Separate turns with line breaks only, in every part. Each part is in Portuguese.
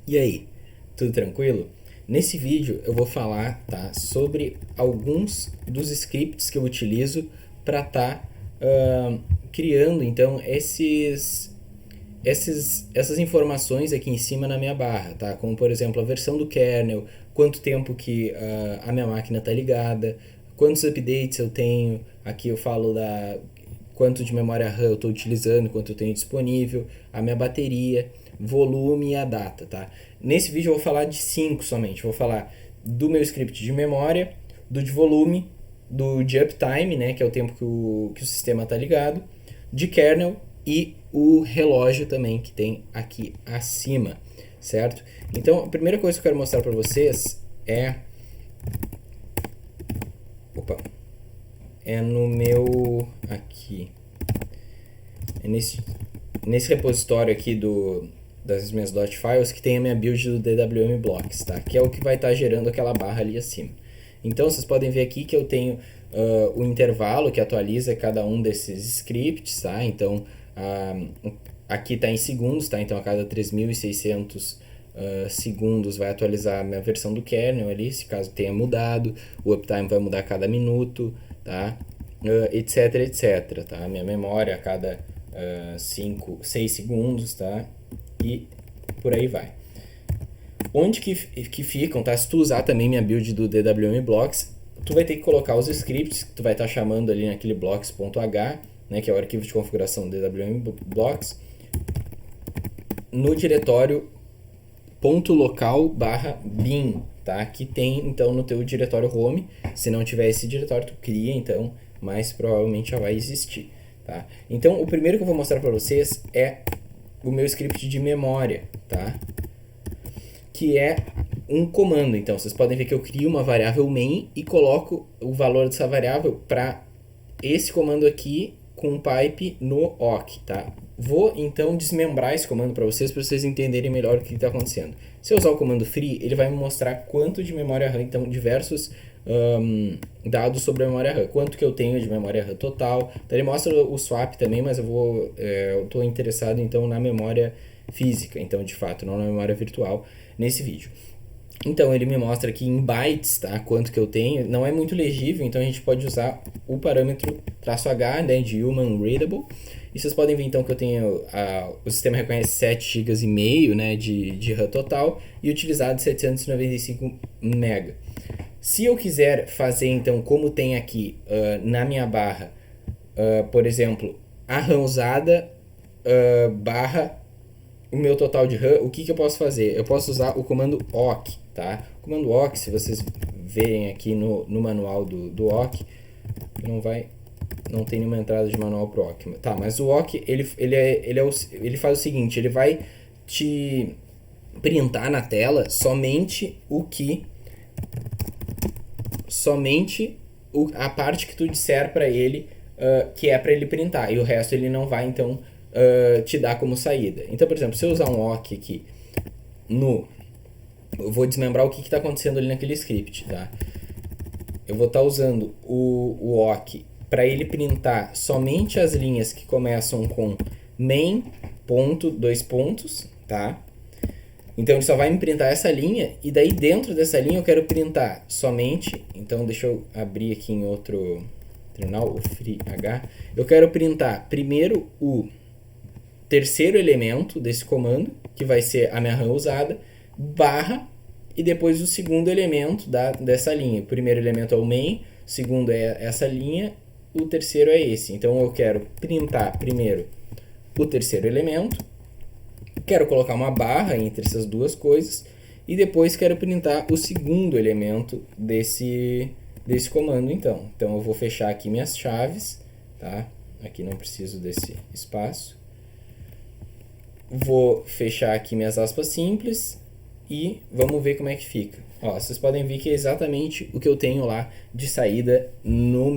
E aí, tudo tranquilo? Nesse vídeo eu vou falar, tá, sobre alguns dos scripts que eu utilizo para estar criando então essas informações aqui em cima na minha barra, tá? Como por exemplo a versão do kernel, quanto tempo que a minha máquina está ligada, quantos updates eu tenho, aqui eu falo da quanto de memória RAM eu estou utilizando, quanto eu tenho disponível, a minha bateria, volume e a data, tá? Nesse vídeo eu vou falar de 5 somente, vou falar do meu script de memória, do de volume, do de uptime, né, que é o tempo que o sistema está ligado, de kernel e o relógio também que tem aqui acima, certo? Então a primeira coisa que eu quero mostrar para vocês é no meu aqui nesse repositório aqui das minhas dot files que tem a minha build do DWM Blocks, tá? Que é o que vai estar gerando aquela barra ali acima. Então vocês podem ver aqui que eu tenho o intervalo que atualiza cada um desses scripts, tá? Então aqui está em segundos, tá? Então a cada 3.600 segundos vai atualizar a minha versão do kernel ali, se caso tenha mudado. O uptime vai mudar a cada minuto, tá? Etc, etc, tá? A minha memória a cada 6 segundos, tá? E por aí vai. Onde que ficam, tá? Se tu usar também minha build do DWM Blocks, tu vai ter que colocar os scripts que tu vai estar chamando ali naquele blocks.h, né, que é o arquivo de configuração do DWM Blocks, no diretório .local/bin, tá? Que tem então no teu diretório home. Se não tiver esse diretório, tu cria então, mas provavelmente já vai existir, tá? Então o primeiro que eu vou mostrar para vocês é o meu script de memória, tá? Que é um comando. Então vocês podem ver que eu crio uma variável main e coloco o valor dessa variável para esse comando aqui com um pipe no awk, tá? Vou então desmembrar esse comando para vocês entenderem melhor o que está acontecendo. Se eu usar o comando free, ele vai me mostrar quanto de memória RAM, então diversos dados sobre a memória RAM, quanto que eu tenho de memória RAM total. Então ele mostra o swap também, mas eu estou interessado então na memória física, então de fato, não na memória virtual nesse vídeo. Então ele me mostra aqui em bytes, tá? Quanto que eu tenho. Não é muito legível, então a gente pode usar o parâmetro "-h", né, de human readable. E vocês podem ver então que eu tenho o sistema reconhece 7 GB e meio, né, de RAM total e utilizado 795 MB. Se eu quiser fazer então como tem aqui na minha barra, por exemplo, a RAM usada barra o meu total de RAM, o que eu posso fazer? Eu posso usar o comando awk, tá? O comando awk, se vocês verem aqui no manual do awk, não tem nenhuma entrada de manual pro awk. Tá, mas o awk, ele faz o seguinte, ele vai te printar na tela somente a parte que tu disser para ele que é para ele printar, e o resto ele não vai então te dar como saída. Então, por exemplo, se eu usar um awk aqui eu vou desmembrar o que está acontecendo ali naquele script, tá? Eu vou estar usando o awk para ele printar somente as linhas que começam com main ponto, dois pontos, tá? Então ele só vai me printar essa linha, e daí dentro dessa linha eu quero printar somente, então deixa eu abrir aqui em outro terminal, o FreeH, eu quero printar primeiro o terceiro elemento desse comando, que vai ser a minha RAM usada, barra, e depois o segundo elemento dessa linha. O primeiro elemento é o main, o segundo é essa linha, o terceiro é esse. Então eu quero printar primeiro o terceiro elemento, quero colocar uma barra entre essas duas coisas, e depois quero printar o segundo elemento desse comando então. Então eu vou fechar aqui minhas chaves, tá? Aqui não preciso desse espaço. Vou fechar aqui minhas aspas simples e vamos ver como é que fica. Ó, vocês podem ver que é exatamente o que eu tenho lá de saída no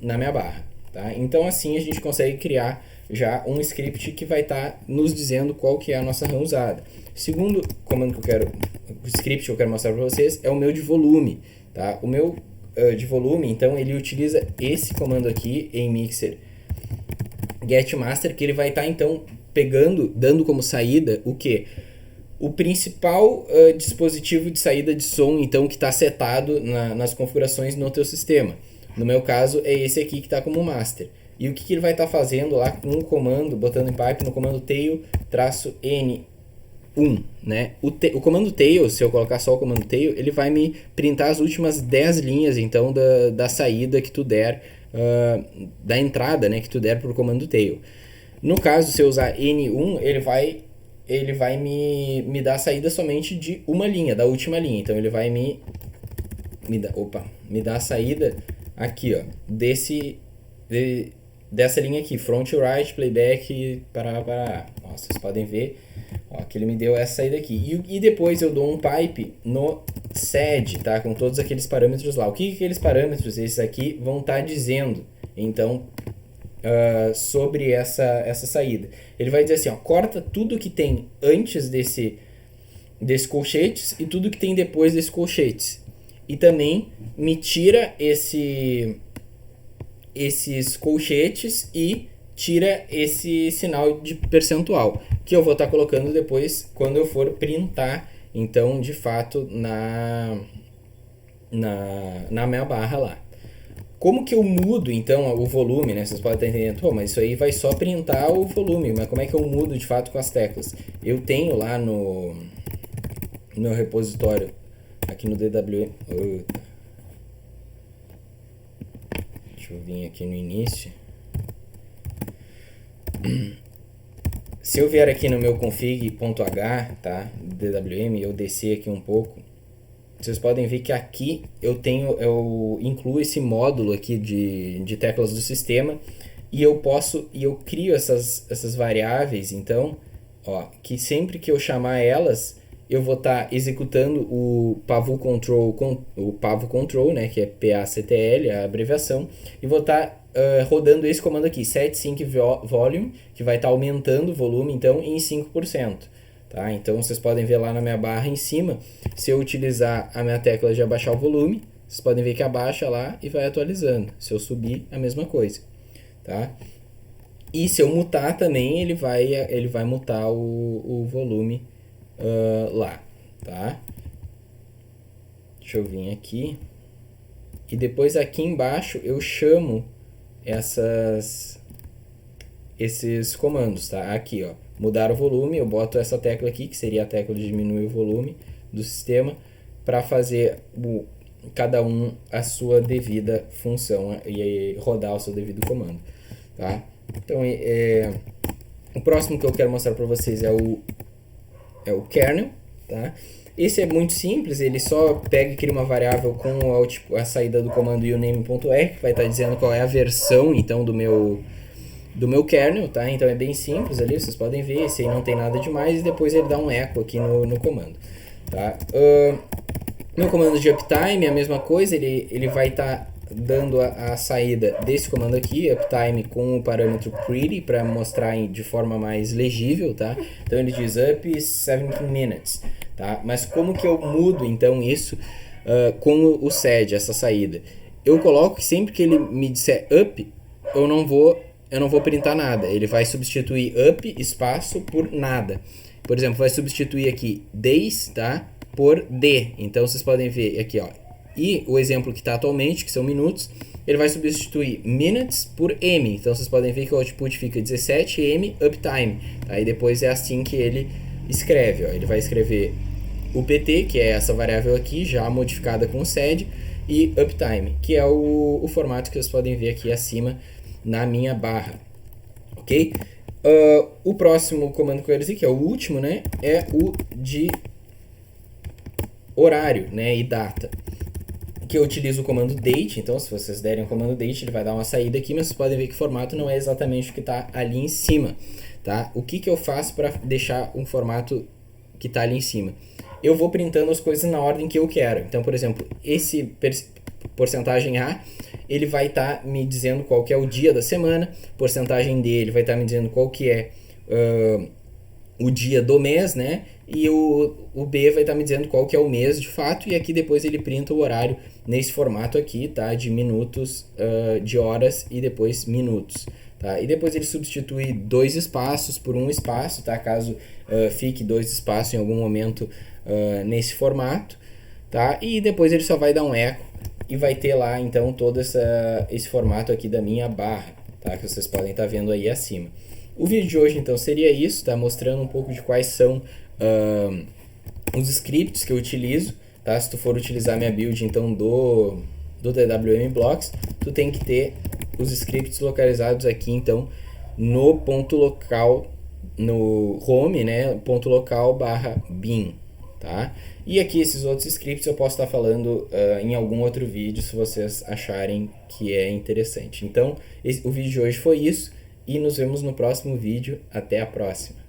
na minha barra, tá? Então assim a gente consegue criar já um script que vai estar nos dizendo qual que é a nossa RAM usada. Segundo comando o script que eu quero mostrar para vocês é o meu de volume, tá? O meu de volume, então ele utiliza esse comando aqui em mixer getMaster, que ele vai estar então dando como saída o que? o principal dispositivo de saída de som, então, que está setado nas configurações no teu sistema. No meu caso, é esse aqui que está como master. E o que ele vai estar fazendo lá com o comando, botando em pipe no comando tail-n1, né? O comando tail, se eu colocar só o comando tail, ele vai me printar as últimas 10 linhas, então, da saída que tu der, da entrada, né, que tu der para o comando tail. No caso, se eu usar N1, ele vai me dar a saída somente de uma linha, da última linha. Então ele vai me dar a saída aqui, ó, dessa linha aqui, front right, playback, para. Nossa, vocês podem ver, ó, que ele me deu essa saída aqui. E depois eu dou um pipe no SED, tá, com todos aqueles parâmetros lá. O que aqueles parâmetros, esses aqui, vão estar dizendo, então, sobre essa saída. Ele vai dizer assim, ó, corta tudo que tem antes desse colchetes e tudo que tem depois desse colchetes. E também me tira esses colchetes e tira esse sinal de percentual, que eu vou estar colocando depois quando eu for printar, então, de fato, na minha barra lá. Como que eu mudo, então, o volume, né? Vocês podem estar entendendo, mas isso aí vai só printar o volume, mas como é que eu mudo, de fato, com as teclas? Eu tenho lá no meu repositório, aqui no DWM... Deixa eu vir aqui no início. Se eu vier aqui no meu config.h, tá? DWM, eu descer aqui um pouco, vocês podem ver que aqui eu incluo esse módulo aqui de teclas do sistema e eu crio essas variáveis, então, ó, que sempre que eu chamar elas, eu vou estar executando o Pavo Control, né, que é PACTL, a abreviação, e vou estar rodando esse comando aqui, set sync volume, que vai estar aumentando o volume, então, em 5%. Tá? Então, vocês podem ver lá na minha barra em cima, se eu utilizar a minha tecla de abaixar o volume, vocês podem ver que abaixa lá e vai atualizando. Se eu subir, a mesma coisa. Tá? E se eu mutar também, ele vai mutar o volume lá. Tá? Deixa eu vir aqui. E depois aqui embaixo eu chamo esses comandos, tá? Aqui, ó, mudar o volume, eu boto essa tecla aqui, que seria a tecla de diminuir o volume do sistema, para fazer cada um a sua devida função e rodar o seu devido comando, tá? Então, o próximo que eu quero mostrar para vocês é o kernel, tá? Esse é muito simples, ele só pega e cria uma variável com a saída do comando uname.r, que vai estar dizendo qual é a versão, então, do meu kernel, tá? Então é bem simples ali, vocês podem ver, esse aí não tem nada demais, e depois ele dá um eco aqui no comando, tá? No comando de uptime, a mesma coisa, ele vai estar dando a saída desse comando aqui, uptime, com o parâmetro pretty, para mostrar de forma mais legível, tá? Então ele diz up 17 minutes, tá? Mas como que eu mudo, então, isso com o sed, essa saída? Eu coloco que sempre que ele me disser up, eu não vou printar nada. Ele vai substituir up, espaço, por nada. Por exemplo, vai substituir aqui days, tá? Por d. Então, vocês podem ver aqui, ó. E o exemplo que está atualmente, que são minutos, ele vai substituir minutes por m. Então, vocês podem ver que o output fica 17m uptime. Tá? E depois é assim que ele escreve, ó. Ele vai escrever upt, que é essa variável aqui, já modificada com o sed, e uptime, que é o formato que vocês podem ver aqui acima na minha barra, ok? O próximo comando que eu quero dizer, que é o último, né, é o de horário, né, e data, que eu utilizo o comando date. Então, se vocês derem o comando date, ele vai dar uma saída aqui, mas vocês podem ver que o formato não é exatamente o que está ali em cima, tá? O que eu faço para deixar um formato que está ali em cima? Eu vou printando as coisas na ordem que eu quero. Então, por exemplo, esse porcentagem A, ele vai estar me dizendo qual que é o dia da semana, porcentagem D, ele vai estar me dizendo qual que é o dia do mês, né? E o B vai estar me dizendo qual que é o mês de fato, e aqui depois ele printa o horário nesse formato aqui, tá? De minutos, de horas e depois minutos, tá? E depois ele substitui 2 espaços por um espaço, tá? Caso fique 2 espaços em algum momento nesse formato, tá? E depois ele só vai dar um eco e vai ter lá então todo esse formato aqui da minha barra, tá? Que vocês podem estar vendo aí acima. O vídeo de hoje então seria isso, tá? Mostrando um pouco de quais são os scripts que eu utilizo, tá? Se tu for utilizar minha build então do DWM Blocks, tu tem que ter os scripts localizados aqui então no ponto local, no home, né? Ponto local / bin, tá? E aqui esses outros scripts eu posso estar falando em algum outro vídeo se vocês acharem que é interessante. Então o vídeo de hoje foi isso e nos vemos no próximo vídeo. Até a próxima!